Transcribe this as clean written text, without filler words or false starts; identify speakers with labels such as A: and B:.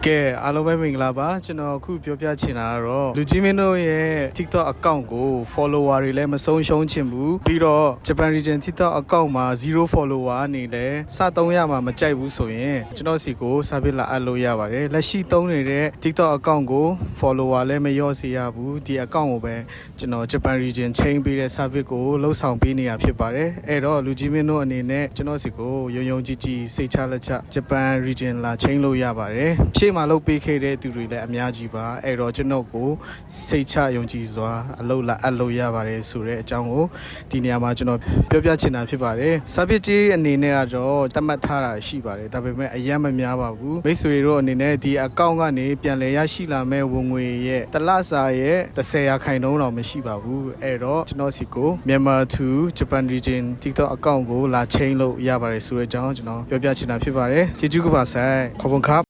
A: ကဲအားလုံးပဲမင်္ဂလာပါကျွန်တော်အခုပြောပြချင်တာကတော့လူကြီးမင်းတို့ရဲ့ TikTok account ကို follower တွေလည်းမဆုံးရှုံးချင်ဘူးပြီးတော့ Japan Region TikTok account မှာ0 follower အနေနဲ့စသုံးရမှာမကြိုက်ဘူးဆိုရင်ကျွန်တော်စီကို service လာအပ်လို့ရပါတယ်လက်ရှိသုံးနေတဲ့ TikTok account ကို follower လည်းမလျော့စေရဘူးဒီ account ကိုပဲကျွန်တော် Japan Region ချိန်ပေးတဲ့ service ကိုလှုပ်ဆောင်ပေးနေတာဖြစ်ပါတယ်အဲ့တော့လူကြီးမင်းတို့အနေနဲ့ကျွန်တော်စီကိုယုံယုံကြည်ကြည်စိတ်ချလက်ချ Japan Region လာချိန်လို့ရပါတယ်ရှေ့မှာလုပ်ပေးခဲ့တဲ့သူတွေလည်းအများကြီးပါအဲ့တော့ကျွန်တော်ကိုစိတ်ချယုံကြည်စွာအလုပ်လာအပ်လို့ရပါတယ်ဆိုတဲ့အကြောင်းကိုဒီနေရာမှာကျွန်တော်ပြောပြချင်တာဖြစ်ပါတယ် service ကြီးအနေနဲ့ကတော့တတ်မှတ်ထားတာရှိပါတယ်ဒါပေမဲ့အရင်မများပါဘူးမိတ်ဆွေတို့အနေနဲ့ဒီ account ကနေပြန်လည်ရရှိလာမဲ့ဝင်ငွေရဲ့တစ်လစာရဲ့30%တော့မရှိပါဘူးအဲ့တော့ကျွန်တော်စီကို Myanmar to Japan Region TikTok account ကိုလာချိန်လို့ရပါတယ်ဆိုတဲ့အကြောင်းကျွန်တော်ပြောပြချင်တာဖြစ်ပါတယ်ကျေးဇူးကပါဆိုင်ขอบคุณครับ